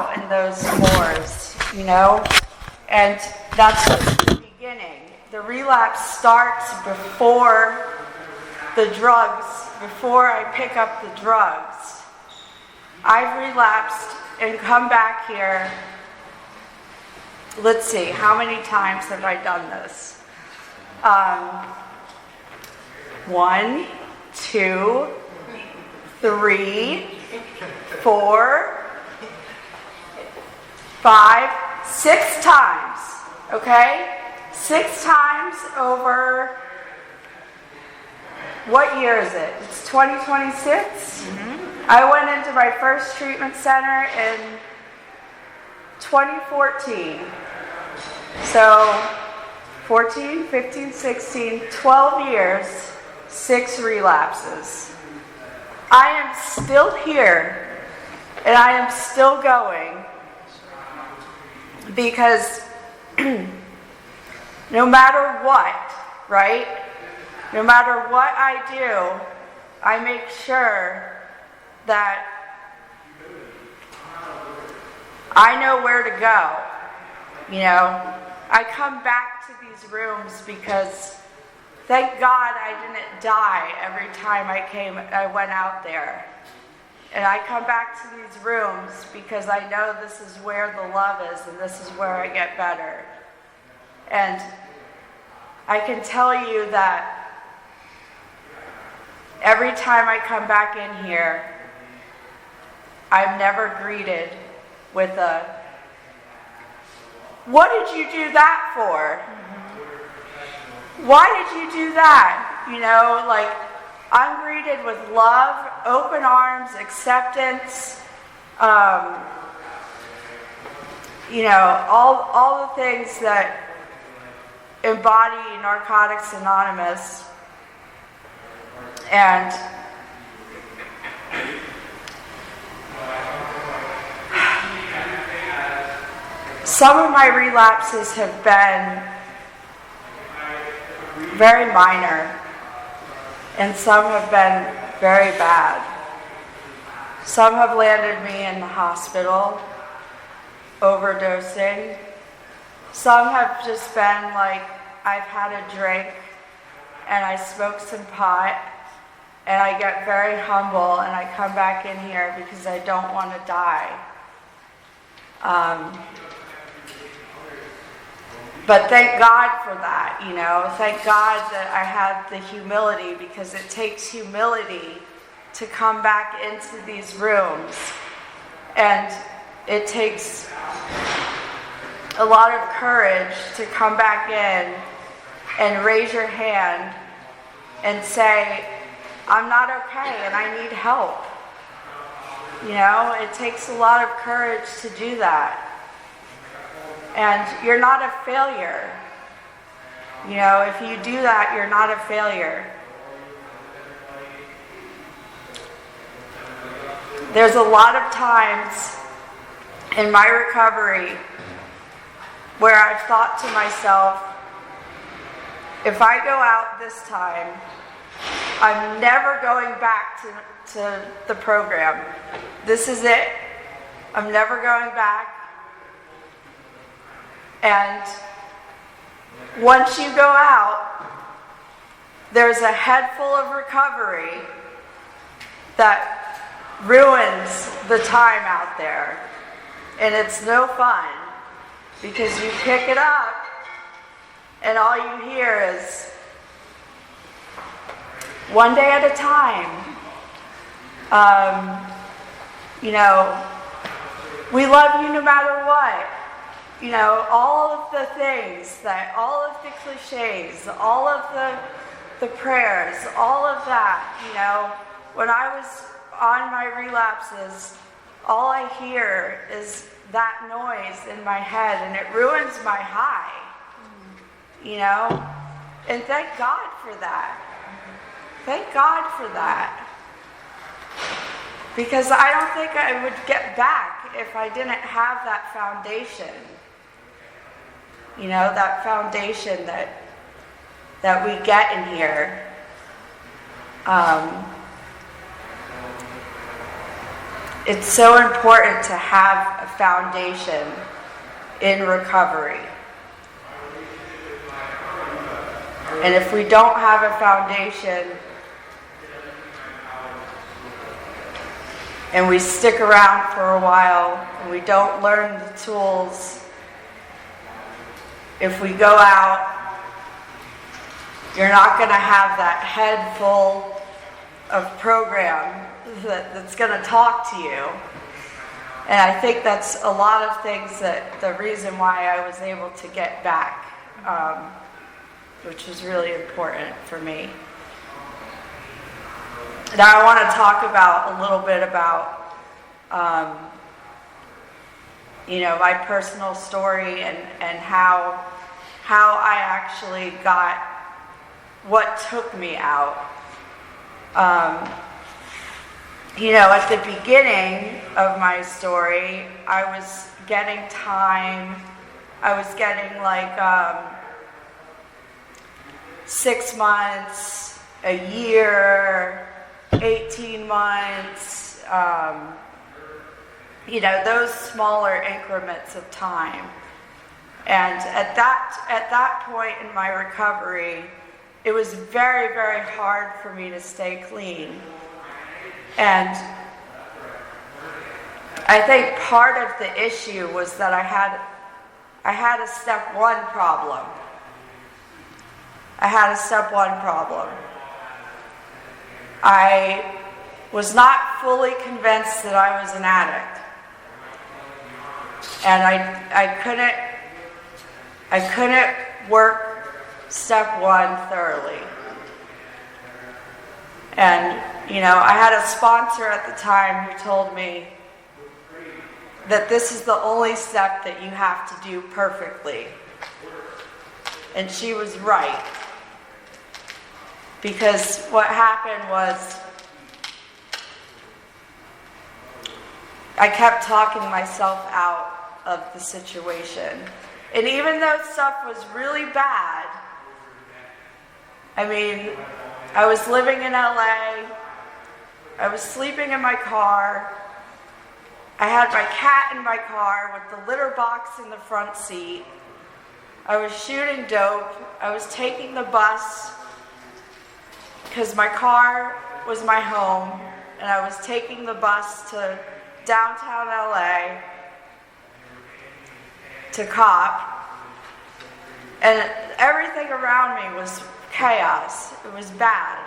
out in those wars, and that's just the beginning. The relapse starts before the drugs, before I pick up the drugs. I've relapsed and come back here. Let's see, how many times have I done this? 1, 2, 3, 4, 5, 6 times, okay? 6 times over, what year is it? It's 2026? Mm-hmm. I went into my first treatment center in 2014. So 14, 15, 16, 12 years, 6 relapses. I am still here, and I am still going, because no matter what, right? No matter what I do, I make sure that I know where to go. I come back to these rooms because thank God I didn't die every time I went out there. And I come back to these rooms because I know this is where the love is, and this is where I get better. And I can tell you that every time I come back in here, I'm never greeted with a, "What did you do that for? Why did you do that?" I'm greeted with love, open arms, acceptance, all the things that embody Narcotics Anonymous. And some of my relapses have been very minor, and some have been very bad. Some have landed me in the hospital, overdosing. Some have just been like, I've had a drink and I smoke some pot, and I get very humble, and I come back in here because I don't want to die. But thank God for that, Thank God that I have the humility, because it takes humility to come back into these rooms. And it takes a lot of courage to come back in and raise your hand and say, "I'm not okay and I need help." It takes a lot of courage to do that. And you're not a failure. If you do that, you're not a failure. There's a lot of times in my recovery where I've thought to myself, if I go out this time, I'm never going back to the program. This is it. I'm never going back. And once you go out, there's a head full of recovery that ruins the time out there. And it's no fun, because you pick it up and all you hear is, "One day at a time. We love you no matter what." All of the things all of the cliches, all of the prayers, all of that, when I was on my relapses, all I hear is that noise in my head, and it ruins my high, and thank God for that. Thank God for that. Because I don't think I would get back if I didn't have that foundation. That foundation that we get in here. it's so important to have a foundation in recovery. And if we don't have a foundation and we stick around for a while and we don't learn the tools, if we go out, you're not going to have that head full of program that's going to talk to you. And I think that's a lot of things that the reason why I was able to get back, which was really important for me. Now I want to talk about a little bit about, my personal story and how I actually got what took me out. At the beginning of my story, I was getting time. I was getting 6 months, a year, 18 months, those smaller increments of time. And at that point in my recovery, it was very, very hard for me to stay clean. And I think part of the issue was that I had a step one problem. I was not fully convinced that I was an addict. And I couldn't work step one thoroughly. And, I had a sponsor at the time who told me that this is the only step that you have to do perfectly. And she was right. Because what happened was I kept talking myself out of the situation. And even though stuff was really bad, I was living in LA, I was sleeping in my car, I had my cat in my car with the litter box in the front seat, I was shooting dope, I was taking the bus, because my car was my home, and I was taking the bus to downtown LA to cop, and everything around me was chaos. It was bad.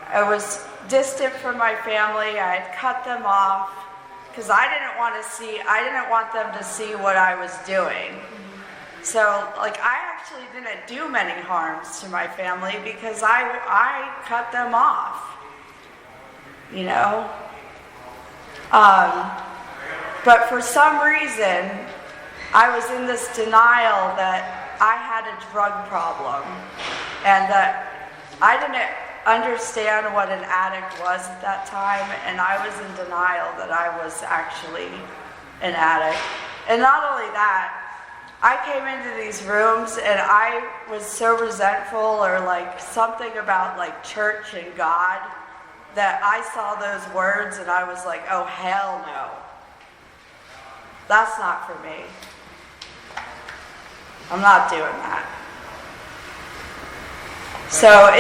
I was distant from my family. I had cut them off because I didn't want them to see what I was doing. So, I actually didn't do many harms to my family because I cut them off, But for some reason, I was in this denial that I had a drug problem and that I didn't understand what an addict was at that time, and I was in denial that I was actually an addict. And not only that, I came into these rooms and I was so resentful or something about church and God that I saw those words and I was like, oh hell no. That's not for me. I'm not doing that. So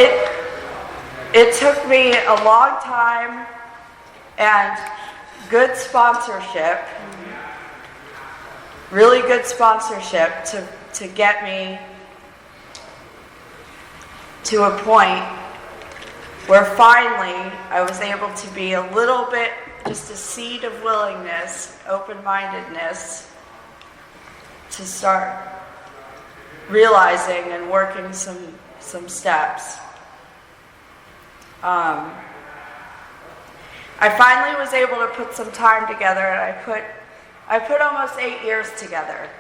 it took me a long time and good sponsorship, really good sponsorship to get me to a point where finally I was able to be a little bit, just a seed of willingness, open-mindedness, to start realizing and working some steps. I finally was able to put some time together, and I put almost 8 years together.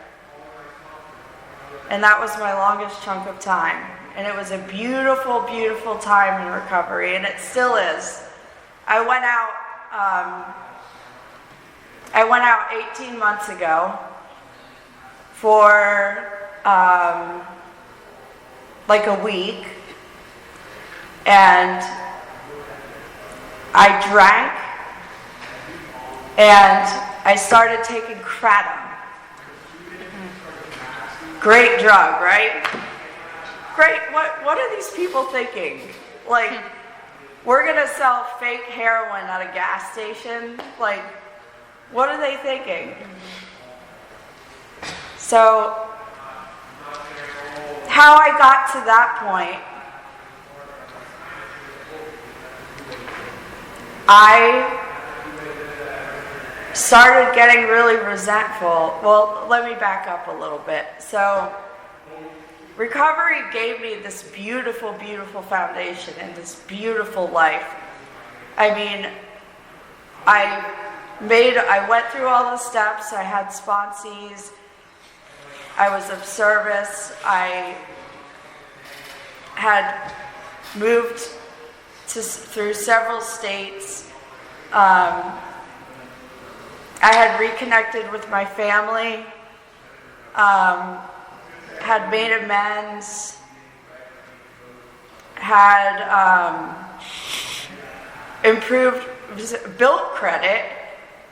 And that was my longest chunk of time. And it was a beautiful, beautiful time in recovery, and it still is. I went out 18 months ago for a week, and I drank And I started taking kratom. Great drug, right? Great. What are these people thinking? Like, we're going to sell fake heroin at a gas station? Like, what are they thinking? So, how I got to that point, I started getting really resentful. Well, let me back up a little bit. So, recovery gave me this beautiful, beautiful foundation and this beautiful life. I mean, I went through all the steps. I had sponsees. I was of service. I had moved through several states. I had reconnected with my family. Had made amends. Had built credit.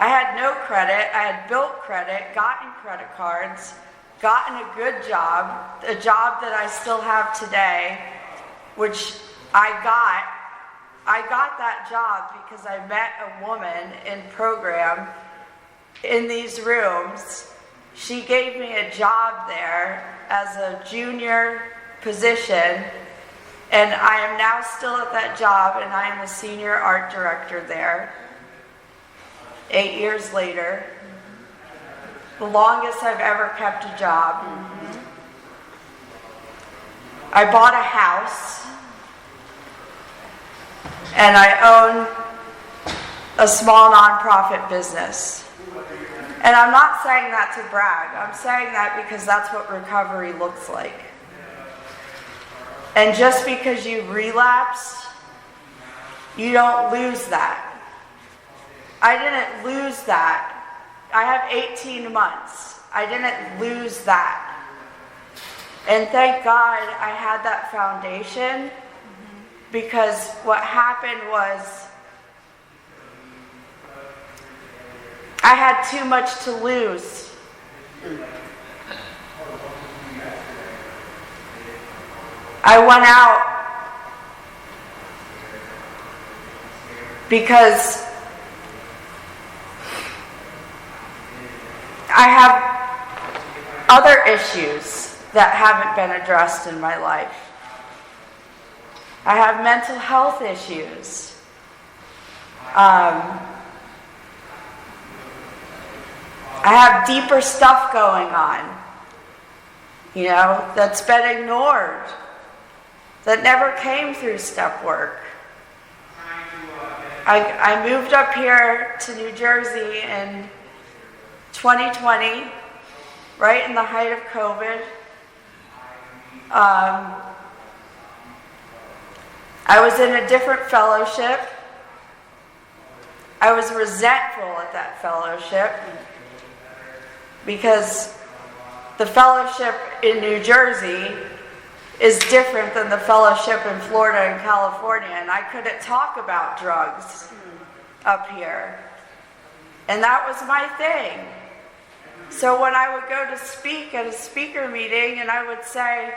I had no credit. I had built credit, gotten credit cards, gotten a good job, a job that I still have today, which I got that job because I met a woman in program in these rooms. She gave me a job there as a junior position, and I am now still at that job, and I am a senior art director there. 8 years later, the longest I've ever kept a job. I bought a house, and I own a small nonprofit business. And I'm not saying that to brag. I'm saying that because that's what recovery looks like. And just because you relapse, you don't lose that. I didn't lose that. I have 18 months. I didn't lose that. And thank God I had that foundation, because what happened was I had too much to lose. I went out because I have other issues that haven't been addressed in my life. I have mental health issues. I have deeper stuff going on, that's been ignored, that never came through step work. I moved up here to New Jersey in 2020, right in the height of COVID. I was in a different fellowship. I was resentful at that fellowship because the fellowship in New Jersey is different than the fellowship in Florida and California, and I couldn't talk about drugs up here. And that was my thing. So when I would go to speak at a speaker meeting and I would say,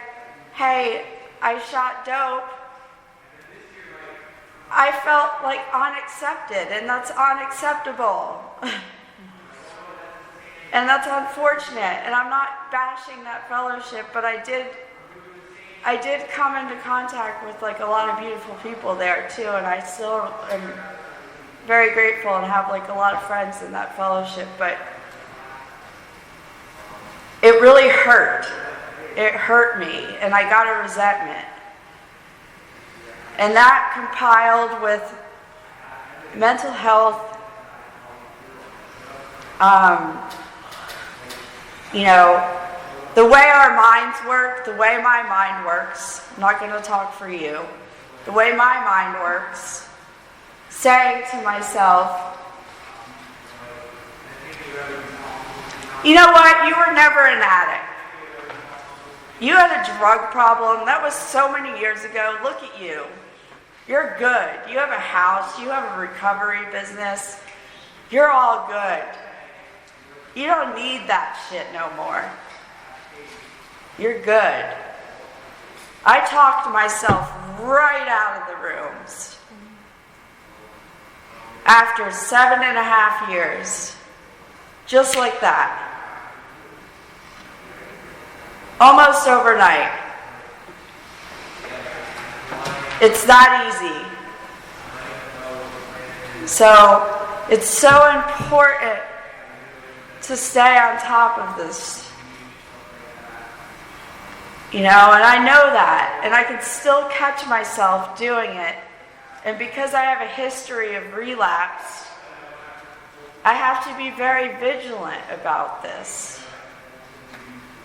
hey, I shot dope, I felt like unaccepted, and that's unacceptable. And that's unfortunate, and I'm not bashing that fellowship, but I did come into contact with a lot of beautiful people there too, and I still am very grateful and have a lot of friends in that fellowship, but it really hurt. It hurt me, and I got a resentment. And that compiled with mental health, the way our minds work, the way my mind works, I'm not going to talk for you, the way my mind works, saying to myself, you know what, you were never an addict. You had a drug problem. That was so many years ago. Look at you. You're good. You have a house. You have a recovery business. You're all good. You don't need that shit no more. You're good. I talked myself right out of the rooms. After 7.5 years. Just like that. Almost overnight. It's that easy. So, it's so important to stay on top of this. You know, and I know that, and I can still catch myself doing it. And because I have a history of relapse, I have to be very vigilant about this.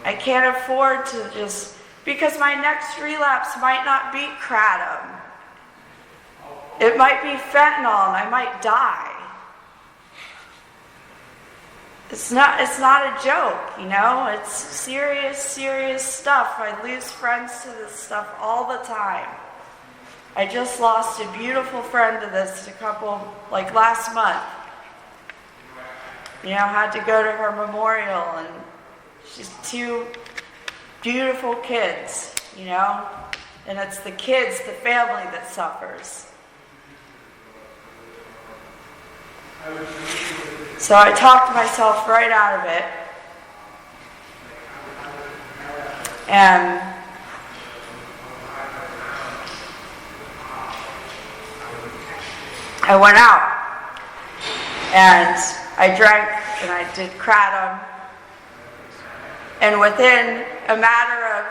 I can't afford to just, because my next relapse might not be kratom. It might be fentanyl and I might die. It's not a joke, you know? It's serious, serious stuff. I lose friends to this stuff all the time. I just lost a beautiful friend to this like last month. You know, had to go to her memorial, and she's 2 beautiful kids, you know? And it's the kids, the family that suffers. So I talked myself right out of it. And I went out. And I drank and I did kratom. And within a matter of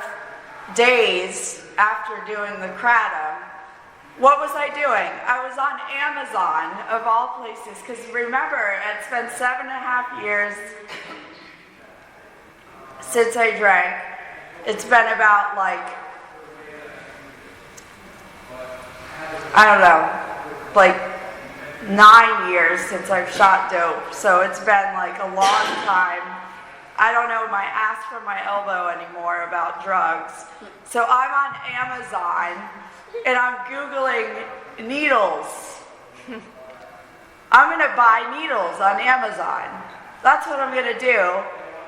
days after doing the kratom, what was I doing? I was on Amazon, of all places, because remember, it's been 7.5 years since I drank. It's been about I don't know, 9 years since I've shot dope. So it's been a long time. I don't know my ass from my elbow anymore about drugs. So I'm on Amazon. And I'm Googling needles. I'm going to buy needles on Amazon. That's what I'm going to do.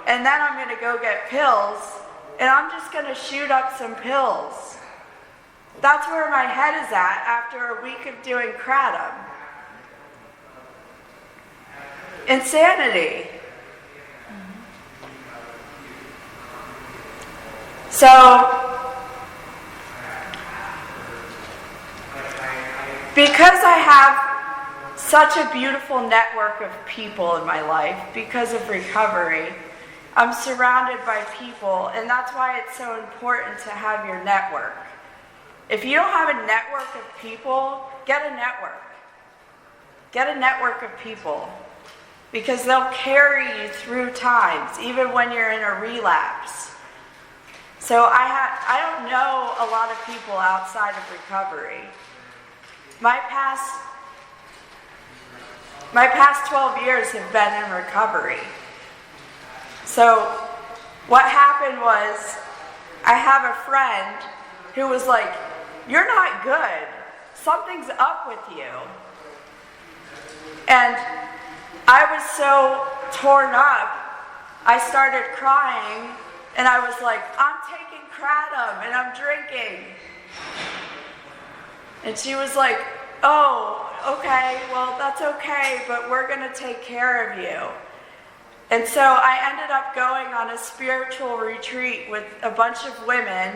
And then I'm going to go get pills. And I'm just going to shoot up some pills. That's where my head is at after a week of doing kratom. Insanity. So, because I have such a beautiful network of people in my life, because of recovery, I'm surrounded by people, and that's why it's so important to have your network. If you don't have a network of people, get a network. Get a network of people, because they'll carry you through times, even when you're in a relapse. So I don't know a lot of people outside of recovery. My past 12 years have been in recovery. So what happened was, I have a friend who was like, "You're not good. Something's up with you." And I was so torn up, I started crying, and I was like, "I'm taking kratom and I'm drinking." And she was like, "Oh, okay, well, that's okay, but we're going to take care of you." And so I ended up going on a spiritual retreat with a bunch of women.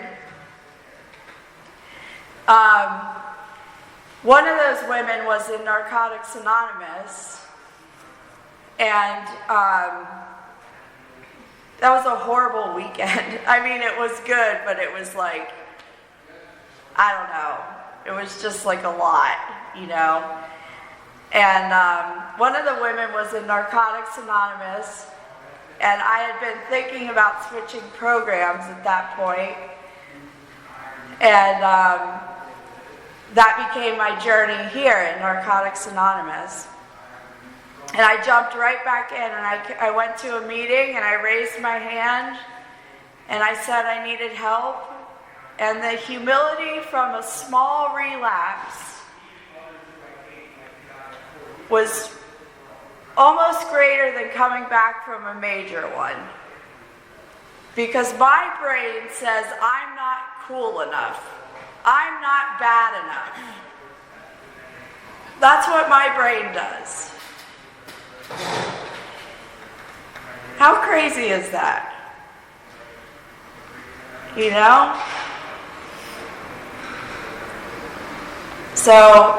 One of those women was in Narcotics Anonymous. And that was a horrible weekend. I mean, it was good, but it was I don't know. It was just a lot, you know. And one of the women was in Narcotics Anonymous, and I had been thinking about switching programs at that point. And that became my journey here in Narcotics Anonymous. And I jumped right back in, and I went to a meeting, and I raised my hand, and I said I needed help. And the humility from a small relapse was almost greater than coming back from a major one. Because my brain says I'm not cool enough. I'm not bad enough. That's what my brain does. How crazy is that? You know? So,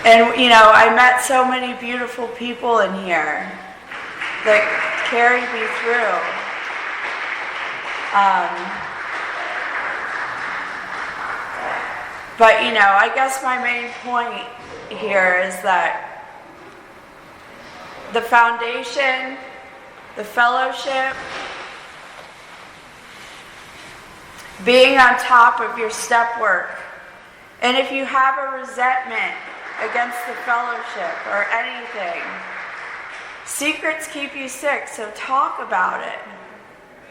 and you know, I met so many beautiful people in here that carried me through. But you know, I guess my main point here is that the foundation, the fellowship, being on top of your step work, and if you have a resentment against the fellowship or anything, secrets keep you sick, so talk about it.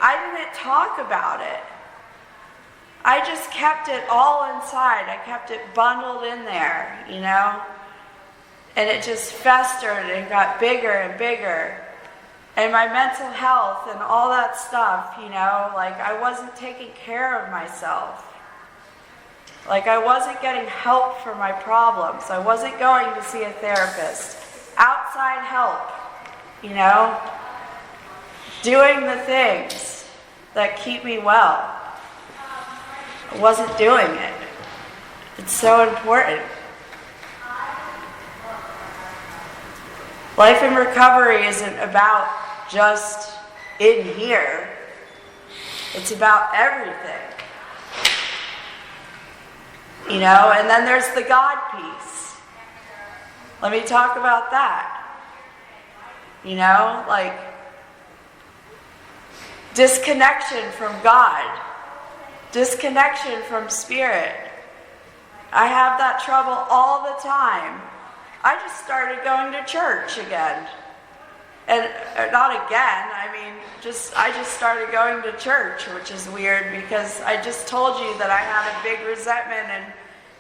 I didn't talk about it. I just kept it all inside. I kept it bundled in there, you know? And it just festered and got bigger and bigger. And my mental health and all that stuff, you know, like I wasn't taking care of myself. Like I wasn't getting help for my problems. I wasn't going to see a therapist. Outside help, you know? Doing the things that keep me well. I wasn't doing it. It's so important. Life in recovery isn't about just in here. It's about everything. You know, and then there's the God piece. Let me talk about that. You know, like disconnection from God. Disconnection from spirit. I have that trouble all the time. I just started going to church again. And not again, I mean, I just started going to church, which is weird because I just told you that I had a big resentment and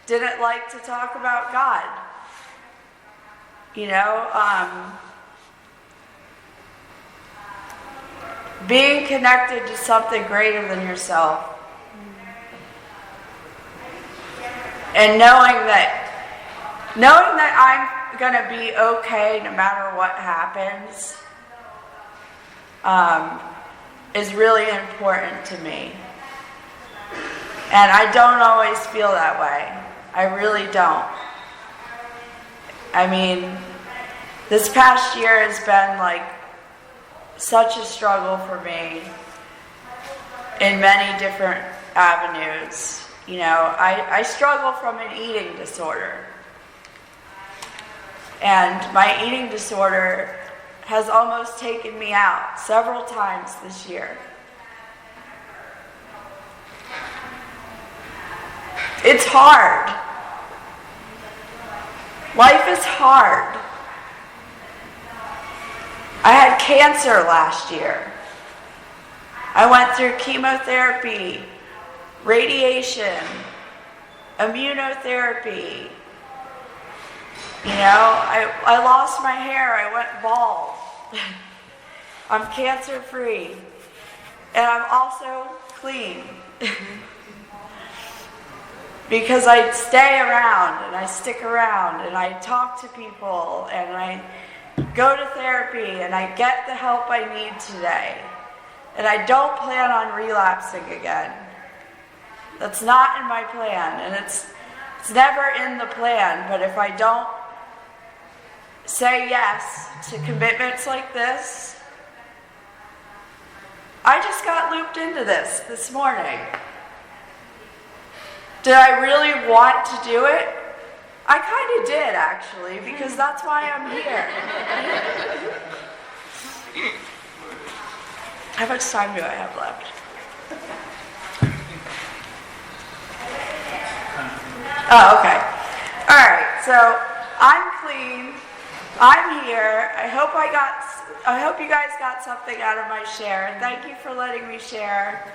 didn't like to talk about God. You know, being connected to something greater than yourself. And knowing that I'm going to be okay no matter what happens is really important to me. And I don't always feel that way. I really don't. I mean, this past year has been like such a struggle for me in many different avenues. You know, I struggle from an eating disorder. And my eating disorder has almost taken me out several times this year. It's hard. Life is hard. I had cancer last year. I went through chemotherapy, radiation, immunotherapy. You know, I lost my hair. I went bald. I'm cancer free. And I'm also clean. Because I stay around and I stick around and I talk to people and I go to therapy and I get the help I need today. And I don't plan on relapsing again. That's not in my plan, and it's never in the plan, but if I don't say yes to commitments like this, I just got looped into this morning. Did I really want to do it? I kind of did, actually, because that's why I'm here. How much time do I have left? Oh, okay. All right, so I'm clean. I'm here. I hope you guys got something out of my share. Thank you for letting me share.